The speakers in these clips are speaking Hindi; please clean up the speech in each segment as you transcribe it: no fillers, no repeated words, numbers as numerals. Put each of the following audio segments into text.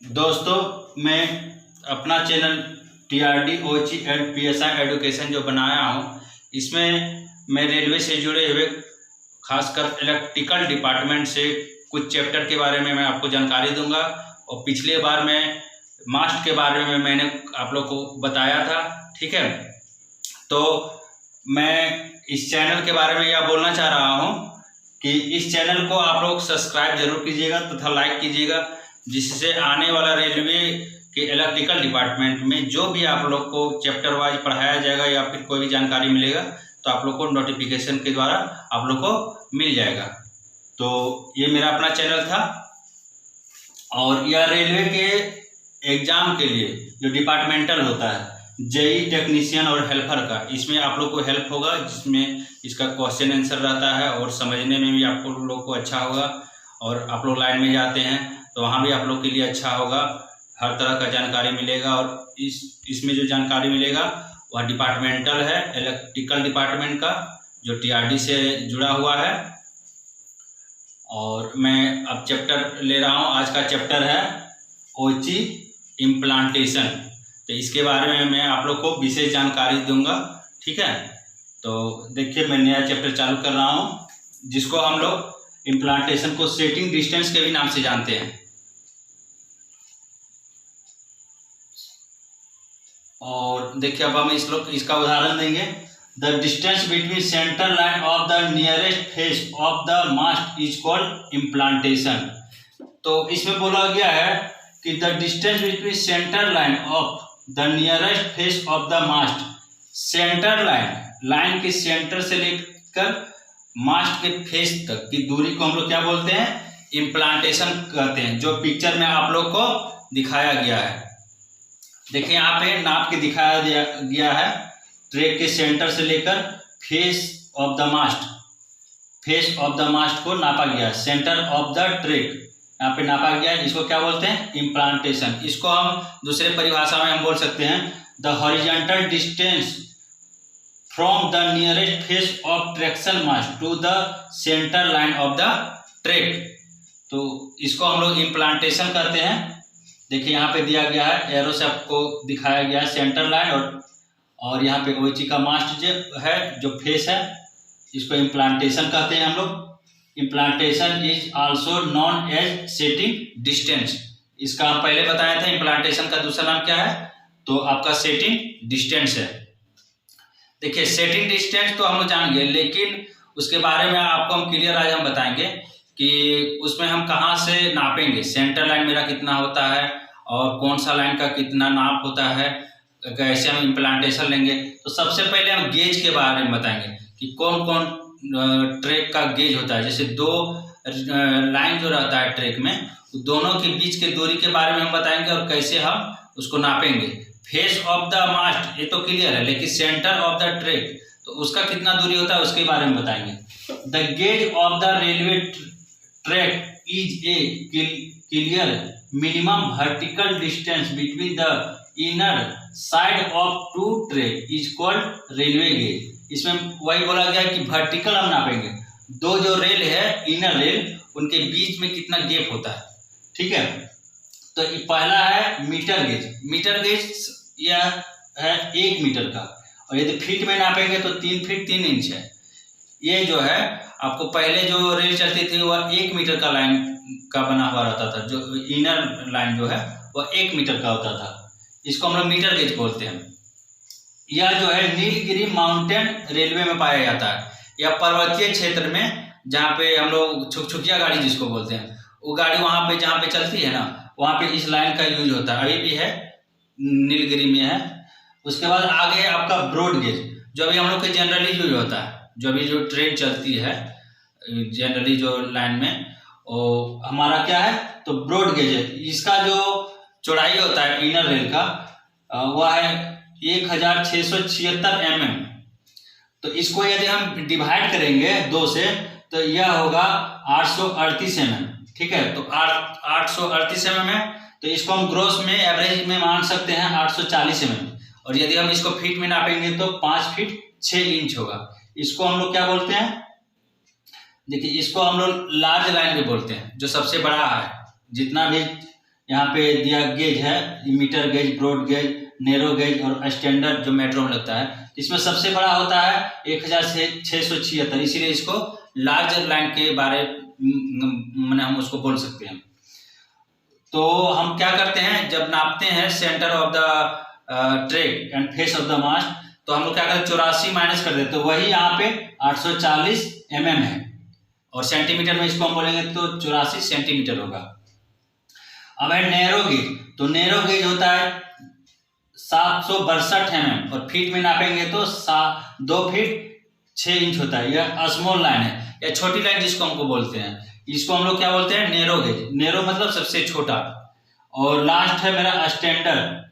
दोस्तों, मैं अपना channel TRD OC and PSI education जो बनाया हूँ, इसमें मैं रेलवे से जुड़े हुए खासकर इलेक्ट्रिकल डिपार्टमेंट से कुछ चैप्टर के बारे में मैं आपको जानकारी दूंगा। और पिछले बार मैं मास्ट के बारे में मैंने आप लोग को बताया था, ठीक है। तो मैं इस चैनल के बारे में यह बोलना चाह रहा हूँ कि इस चैनल को आप लोग सब्सक्राइब जरूर कीजिएगा तथा लाइक कीजिएगा, जिससे आने वाला रेलवे के इलेक्ट्रिकल डिपार्टमेंट में जो भी आप लोग को चैप्टर वाइज पढ़ाया जाएगा या फिर कोई भी जानकारी मिलेगा तो आप लोग को नोटिफिकेशन के द्वारा आप लोग को मिल जाएगा। तो ये मेरा अपना चैनल था और यह रेलवे के एग्जाम के लिए जो डिपार्टमेंटल होता है, जेई टेक्नीशियन और हेल्पर का, इसमें आप लोग को हेल्प होगा, जिसमें इसका क्वेश्चन आंसर रहता है और समझने में भी आप लोग को अच्छा होगा। और आप लोग लाइन में जाते हैं तो वहाँ भी आप लोग के लिए अच्छा होगा, हर तरह का जानकारी मिलेगा। और इसमें जो जानकारी मिलेगा वह डिपार्टमेंटल है, इलेक्ट्रिकल डिपार्टमेंट का, जो TRD से जुड़ा हुआ है। और मैं अब चैप्टर ले रहा हूँ, आज का चैप्टर है OC इम्प्लांटेशन। तो इसके बारे में मैं आप लोग को विशेष जानकारी दूंगा, ठीक है। तो देखिए, मैं नया चैप्टर चालू कर रहा हूँ, जिसको हम लोग इम्प्लांटेशन को सेटिंग डिस्टेंस के भी नाम से जानते हैं। और देखिए, अब हम इसका उदाहरण देंगे। The distance between centre line of the nearest face of the mast is called implantation. तो इसमें बोला गया है कि the distance between centre line of the nearest face of the mast, centre line के सेंटर से लेकर मास्ट के फेस तक की दूरी को हम लोग क्या बोलते हैं? इम्प्लांटेशन कहते हैं, जो पिक्चर में आप लोग को दिखाया गया है। देखिए, यहाँ पे नाप के दिखाया गया है, ट्रैक के सेंटर से लेकर फेस ऑफ द मास्ट को नापा गया, सेंटर ऑफ द ट्रैक यहाँ पे नापा गया है। इसको क्या बोलते हैं? इम्प्लांटेशन। इसको हम दूसरे परिभाषा में हम बोल सकते हैं the horizontal distance from the nearest face of traction mast to the centre line of the track. तो इसको हम लोग इम्प्लांटेशन कहते हैं। देखिए, यहाँ पे दिया गया है, एरो से आपको दिखाया गया है सेंटर लाइन, और यहाँ पे OC का मास्ट जो है, जो फेस है, इसको इम्प्लांटेशन कहते हैं हम लोग। Implantation is also known as setting distance. इसका हम पहले बताया था, इम्प्लांटेशन का दूसरा नाम क्या है? तो आपका सेटिंग डिस्टेंस है। देखिए, सेटिंग डिस्टेंस तो हम लोग जान गए, लेकिन उसके बारे में आपको हम क्लियर आज हम बताएंगे कि उसमें हम कहाँ से नापेंगे, सेंटर लाइन मेरा कितना होता है और कौन सा लाइन का कितना नाप होता है, कैसे हम इम्प्लांटेशन लेंगे। तो सबसे पहले हम गेज के बारे में बताएंगे कि कौन कौन ट्रैक का गेज होता है। जैसे दो लाइन जो रहता है ट्रैक में, दोनों के बीच के दूरी के बारे में हम बताएंगे और कैसे हम उसको नापेंगे। फेस ऑफ द मास्ट ये तो क्लियर है, लेकिन सेंटर ऑफ द ट्रैक तो उसका कितना दूरी होता है उसके बारे में बताएंगे। The gauge of the railway track is a clear minimum vertical distance between the inner side of two track is called railway gauge. इसमें वही बोला गया है कि वर्टिकल हम नापेंगे, दो जो रेल है, इनर रेल, उनके बीच में कितना गैप होता है, ठीक है। तो पहला है मीटर गेज। मीटर गेज यह है 1 मीटर का, और यदि फीट में नापेंगे तो 3 फीट 3 इंच है। ये जो है, आपको पहले जो रेल चलती थी वह 1 मीटर का लाइन का बना हुआ रहता था, जो इनर लाइन जो है वह 1 मीटर का होता था। इसको हम लोग मीटर गेज बोलते हैं। यह जो है नीलगिरी माउंटेन रेलवे में पाया जाता है, या पर्वतीय क्षेत्र में, जहाँ पे हम लोग छुकछुकिया गाड़ी जिसको बोलते हैं, वो गाड़ी वहाँ पे जहाँ पे चलती है ना, वहाँ पे इस लाइन का यूज होता है, अभी भी है, नीलगिरी में है। उसके बाद आगे आपका ब्रॉड गेज, जो अभी हम लोग के जनरली यूज होता है, जो अभी जो ट्रेन चलती है जनरली जो लाइन में, वो हमारा क्या है? तो ब्रॉड गेज है। इसका जो चौड़ाई होता है इनर रेल का, वह है 1676 mm। तो इसको यदि हम डिवाइड करेंगे 2 से, तो यह होगा 838 mm, ठीक है। तो 838 mm है, तो इसको हम ग्रोस में एवरेज में मान सकते हैं 840 mm। और यदि हम इसको फीट में नापेंगे तो 5 फीट 6 इंच होगा। इसको हम लोग क्या बोलते हैं? देखिए, इसको हम लोग लार्ज लाइन भी बोलते हैं, जो सबसे बड़ा है, जितना भी यहाँ पे दिया गेज है, metre gauge, broad gauge, narrow gauge और स्टैंडर्ड जो मेट्रो में लगता है। इसमें सबसे बड़ा होता है 1676, इसीलिए इसको लार्ज लाइन के बारे में हम उसको बोल सकते हैं। तो हम क्या करते हैं, जब नापते हैं centre of the track and face of the mast, तो हम लोग क्या करते हैं 84 माइनस कर देते, तो वही यहाँ पे 840 mm है, और सेंटीमीटर में इसको हम बोलेंगे तो 84 सेंटीमीटर होगा। अब है नैरो गेज, तो नैरो गेज होता है 762 mm, और फीट में नापेंगे तो 2 फीट 6 इंच होता है। यह स्मॉल लाइन है या छोटी लाइन जिसको हमको बोलते हैं, इसको हम लोग क्या बोलते हैं, नैरो गेज। नैरो मतलब सबसे छोटा। और लास्ट है मेरा स्टैंडर्ड,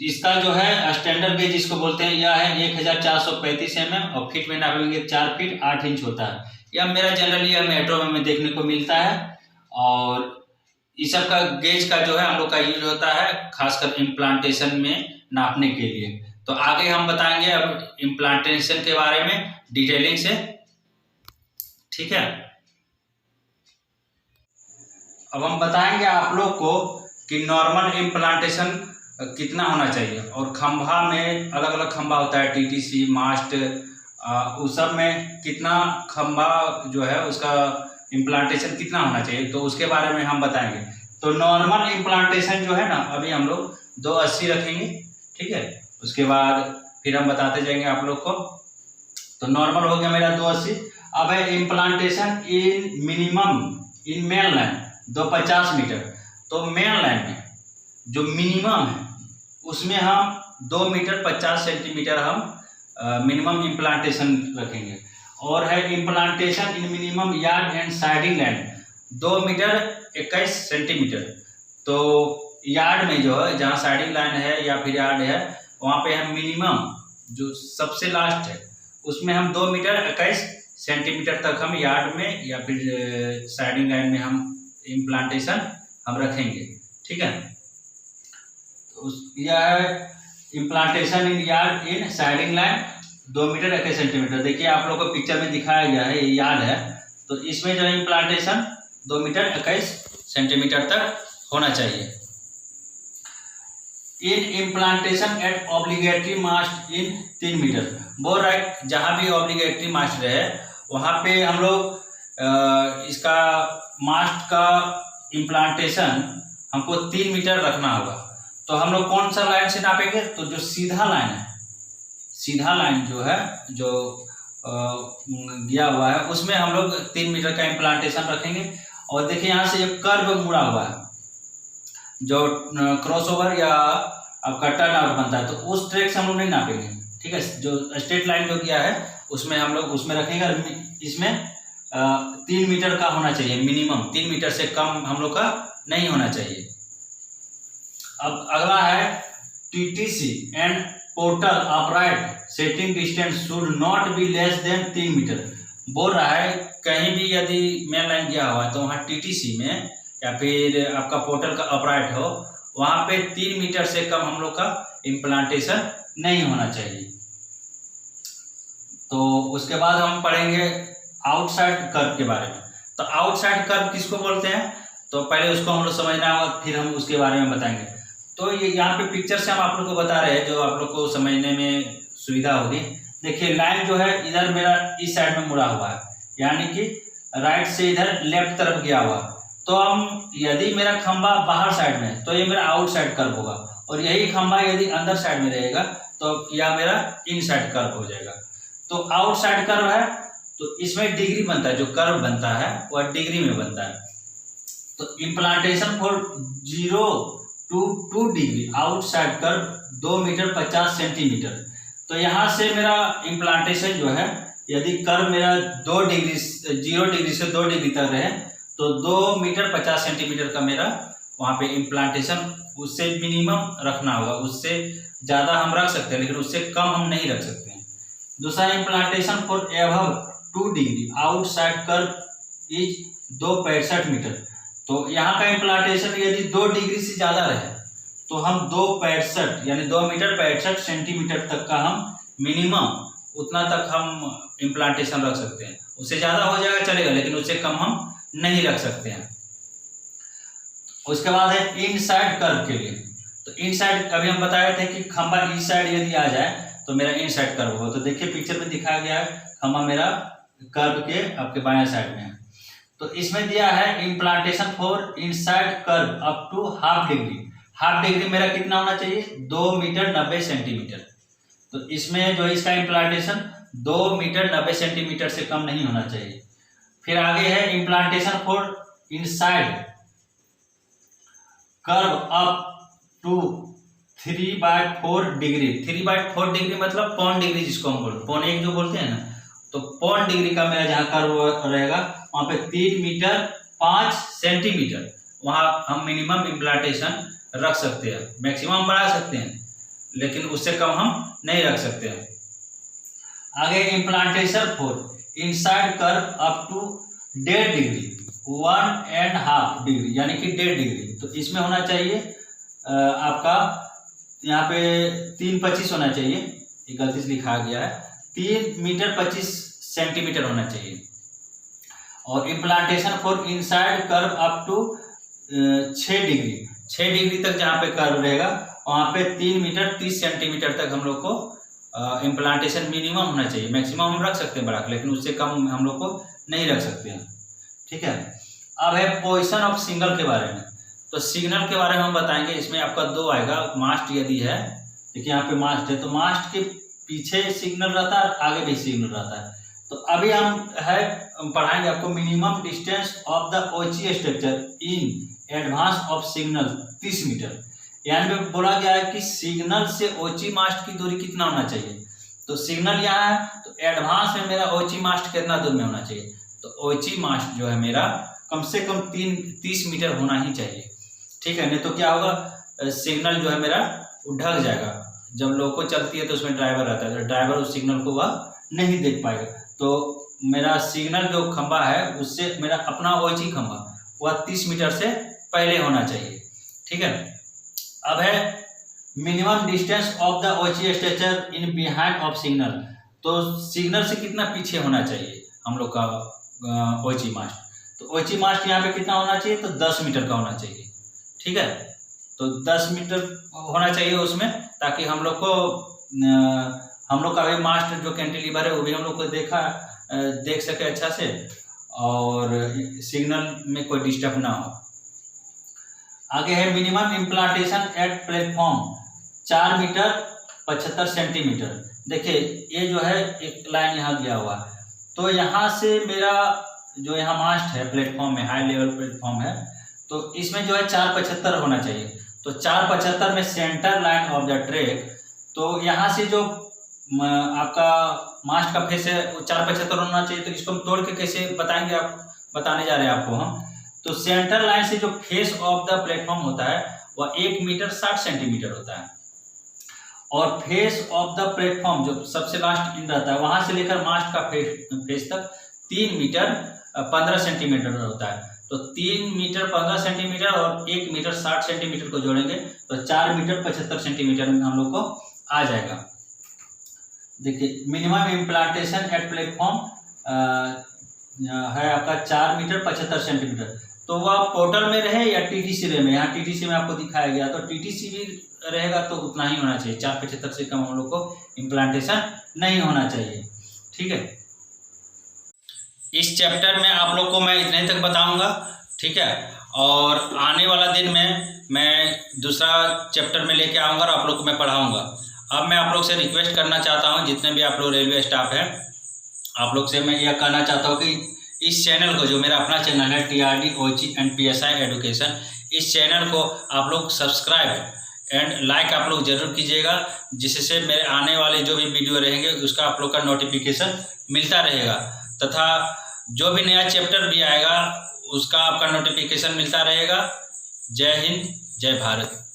इसका जो है स्टैंडर्ड गेज इसको बोलते हैं, यह है 1435 mm, और फीट में नापेंगे 4 फीट 8 इंच होता है। यह मेरा जनरली यह मेट्रो में देखने को मिलता है, और इस सब का गेज का जो है हम लोग का यूज होता है खासकर इम्प्लांटेशन में नापने के लिए। तो आगे हम बताएंगे अब इम्प्लांटेशन के बारे में डिटेलिंग से, ठीक है। अब हम बताएंगे आप लोग को कि नॉर्मल इम्प्लांटेशन कितना होना चाहिए, और खंभा में अलग अलग खंभा होता है, टीटीसी, मास्ट, उस सब में कितना खंभा जो है उसका इम्प्लांटेशन कितना होना चाहिए, तो उसके बारे में हम बताएंगे। तो नॉर्मल इम्प्लांटेशन जो है ना, अभी हम लोग 280 रखेंगे, ठीक है। उसके बाद फिर हम बताते जाएंगे आप लोग को। तो नॉर्मल हो गया मेरा 280। अब है implantation in minimum in main line 250 metre. तो मेन लाइन में जो मिनिमम है उसमें हम 2 मीटर 50 सेंटीमीटर हम मिनिमम इम्प्लांटेशन रखेंगे। और है implantation in minimum yard and siding line 2 metre 21 centimetre. तो यार्ड में जो है, जहाँ साइडिंग लाइन है या फिर यार्ड है, वहाँ पे हम मिनिमम जो सबसे लास्ट है उसमें हम 2 मीटर 21 सेंटीमीटर तक हम यार्ड में या फिर साइडिंग लाइन में हम इम्प्लांटेशन हम रखेंगे, ठीक है। तो यह है इम्प्लांटेशन इन यार्ड इन साइडिंग लाइन 2 मीटर 21 सेंटीमीटर। देखिए आप लोग को पिक्चर में दिखाया गया है, ये यार्ड है, तो इसमें जो है इम्प्लांटेशन 2 मीटर 21 सेंटीमीटर तक होना चाहिए। इन इम्प्लांटेशन एट ऑब्लिगेटरी मास्ट इन 3 मीटर। बोल रहा है जहाँ भी ऑब्लिगेटरी मास्ट रहे वहाँ पे हम लोग इसका मास्ट का इम्प्लांटेशन हमको 3 मीटर रखना होगा। तो हम लोग कौन सा लाइन से नापेंगे, तो जो सीधा लाइन है, सीधा लाइन जो है जो दिया हुआ है उसमें हम लोग 3 मीटर का इम्प्लांटेशन रखेंगे। और देखिए यहाँ से एक कर्व मुड़ा हुआ है जो क्रॉसओवर या आपका टर्न आउट बनता है, तो उस ट्रैक से हम लोग नहीं नापेंगे, ठीक है। जो स्ट्रेट लाइन जो किया है उसमें हम लोग उसमें रखेंगे, और इसमें 3 मीटर का होना चाहिए मिनिमम, 3 मीटर से कम हम लोग का नहीं होना चाहिए। अब अगला है TTC and portal upright setting distance should not be less than 3 metre. बोल रहा है कहीं भी यदि मेन लाइन गया हुआ है तो वहाँ टीटीसी में या फिर आपका पोर्टल का अपराइट हो, वहाँ पे 3 मीटर से कम हम लोग का इम्प्लांटेशन नहीं होना चाहिए। तो उसके बाद हम पढ़ेंगे आउटसाइड कर्व के बारे में। तो आउटसाइड कर्व किसको बोलते हैं, तो पहले उसको हम लोग समझना होगा, फिर हम उसके बारे में बताएंगे। तो ये यहाँ पे पिक्चर से हम आप लोग को बता रहे हैं जो आप लोग को समझने में सुविधा होगी। देखिए लाइन जो है इधर मेरा इस साइड में मुड़ा हुआ है, यानी कि राइट से इधर लेफ्ट तरफ गया हुआ। तो हम यदि मेरा खंभा बाहर साइड में है तो ये मेरा आउट साइड कर्व होगा, और यही खंभा यदि अंदर साइड में रहेगा तो यह मेरा इन साइड कर्व हो जाएगा। तो आउट साइड कर्व है तो इसमें डिग्री बनता है, जो कर्व बनता है वह डिग्री में बनता है। तो implantation for 0 to 2 degree outside curve 2 metre 50 centimetre. तो यहाँ से मेरा इम्प्लांटेशन जो है यदि कर्व मेरा 2 डिग्री 0 डिग्री से 2 डिग्री तक रहे तो 2 मीटर 50 सेंटीमीटर का मेरा वहाँ पे इम्प्लांटेशन उससे मिनिमम रखना होगा। उससे ज़्यादा हम रख सकते हैं लेकिन उससे कम हम नहीं रख सकते हैं। दूसरा implantation for above 2 degree outside curve is 265 metre. तो यहाँ का इम्प्लांटेशन यदि 2 डिग्री से ज़्यादा रहे तो हम 265 यानी 2 मीटर 65 सेंटीमीटर तक का हम मिनिमम उतना तक हम इम्प्लांटेशन रख सकते हैं। उससे ज़्यादा हो जाएगा चलेगा लेकिन उससे कम हम नहीं रख सकते हैं। उसके बाद है इनसाइड कर्व के लिए। तो इनसाइड अभी हम बताए थे कि खंभा इस साइड यदि आ जाए तो मेरा इनसाइड कर्व होगा। तो देखिए पिक्चर में दिखाया गया है, खंभा मेरा कर्व के आपके बाएं साइड में है। तो इसमें दिया है implantation for inside curve up to half degree. Half degree मेरा कितना होना चाहिए? 2 मीटर 90 सेंटीमीटर। तो इसमें जो इसका इम्प्लांटेशन 2 मीटर 90 सेंटीमीटर से कम नहीं होना चाहिए। फिर आगे है implantation for inside curve up to 3/4 degree. 3/4 degree मतलब पौन डिग्री जिसको हम बोलते, पौन 1 जो बोलते हैं ना, तो पौन डिग्री का मेरा जहाँ कर्व रहेगा वहाँ पे 3 मीटर 5 सेंटीमीटर वहाँ हम मिनिमम इम्प्लांटेशन रख सकते हैं। मैक्सिमम बढ़ा सकते हैं लेकिन उससे कम हम नहीं रख सकते हैं। आगे implantation for inside curve up to 1.5 degree, 1.5 degree यानी कि 1.5 डिग्री। तो इसमें होना चाहिए आपका यहाँ पे 3.25 होना चाहिए, ये गलती से लिखा गया है, 3 मीटर 25 सेंटीमीटर होना चाहिए। और implantation for inside curve up to 6 degree, 6 degree तक जहाँ पे कर्व रहेगा वहाँ पे 3 मीटर 30 सेंटीमीटर तक हम लोग को इम्प्लांटेशन मिनिमम होना चाहिए। मैक्सिमम हम रख सकते हैं बढ़ा के, लेकिन उससे कम हम लोग को नहीं रख सकते हैं। ठीक है, अब है पोजीशन ऑफ सिग्नल के बारे में। तो सिग्नल के बारे में हम बताएंगे। इसमें आपका 2 आएगा। मास्ट यदि है, देखिए यहाँ पे मास्ट है, तो मास्ट के पीछे सिग्नल रहता है, आगे भी सिग्नल रहता है। तो अभी हम पढ़ाएंगे आपको minimum distance of the OHE structure in advance of signal 30 metre. यानी में बोला गया है कि सिग्नल से ओची मास्ट की दूरी कितना होना चाहिए। तो सिग्नल यहाँ है तो एडवांस में मेरा ओची मास्ट कितना दूर में होना चाहिए। तो ओची मास्ट जो है मेरा कम से कम 30 मीटर होना ही चाहिए। ठीक है, नहीं तो क्या होगा, सिग्नल जो है मेरा ढक जाएगा। जब लोको चलती है तो उसमें ड्राइवर रहता है, तो ड्राइवर उस सिग्नल को वह नहीं देख पाएगा। तो मेरा सिग्नल जो खंभा है उससे मेरा अपना ओची खंभा वह 30 मीटर से पहले होना चाहिए। ठीक है, अब है minimum distance of the OHE structure in behind of signal. तो सिग्नल से कितना पीछे होना चाहिए हम लोग का ओची मास्ट। तो ओची मास्ट यहाँ पे कितना होना चाहिए, तो 10 मीटर का होना चाहिए। ठीक है, तो 10 मीटर होना चाहिए उसमें, ताकि हम लोग का भी मास्ट जो कैंटिलीवर है वो भी हम लोग को देख सके अच्छा से, और सिग्नल में कोई डिस्टर्ब ना हो। आगे है minimum implantation at platform 4 metre 75 centimetre. देखिए ये जो है एक लाइन यहाँ दिया हुआ है, तो यहाँ से मेरा जो यहाँ मास्ट है प्लेटफॉर्म में, हाई लेवल प्लेटफॉर्म है, तो इसमें जो है 4.75 होना चाहिए। तो 4.75 में centre line of the track, तो यहाँ से जो आपका मास्ट का फेस है वो 4.75 होना चाहिए। तो इसको हम तोड़ के कैसे बताएंगे, बताने जा रहे हैं आपको हम। तो सेंटर लाइन से जो फेस ऑफ द प्लेटफॉर्म होता है वह 1 मीटर 60 सेंटीमीटर होता है, और फेस ऑफ द प्लेटफॉर्म जो सबसे लास्ट इन रहता है वहां से लेकर मास्ट का फेस तक 3 मीटर 15 सेंटीमीटर होता है। तो 3 मीटर 15 सेंटीमीटर और 1 मीटर 60 सेंटीमीटर को जोड़ेंगे तो 4 मीटर 75 सेंटीमीटर में हम लोग को आ जाएगा। देखिए मिनिमम इम्प्लांटेशन एट प्लेटफॉर्म है आपका 4 मीटर 75 सेंटीमीटर। तो वह पोर्टल में रहे या टीटीसी में, यहाँ टीटीसी में आपको दिखाया गया, तो टीटीसी भी रहेगा तो उतना ही होना चाहिए। 4.75 से कम हम लोग को इम्प्लांटेशन नहीं होना चाहिए। ठीक है, इस चैप्टर में आप लोग को मैं इतने तक बताऊंगा। ठीक है, और आने वाला दिन में मैं दूसरा चैप्टर में लेके आऊँगा और आप लोग को मैं पढ़ाऊँगा। अब मैं आप लोग से रिक्वेस्ट करना चाहता हूँ, जितने भी आप लोग रेलवे स्टाफ हैं, आप लोग से मैं यह कहना चाहता हूँ कि इस चैनल को, जो मेरा अपना चैनल है TRD OG and PSI education, इस चैनल को आप लोग सब्सक्राइब एंड लाइक आप लोग जरूर कीजिएगा, जिससे मेरे आने वाले जो भी वीडियो रहेंगे उसका आप लोग का नोटिफिकेशन मिलता रहेगा, तथा जो भी नया चैप्टर भी आएगा उसका आपका नोटिफिकेशन मिलता रहेगा। जय हिंद, जय भारत।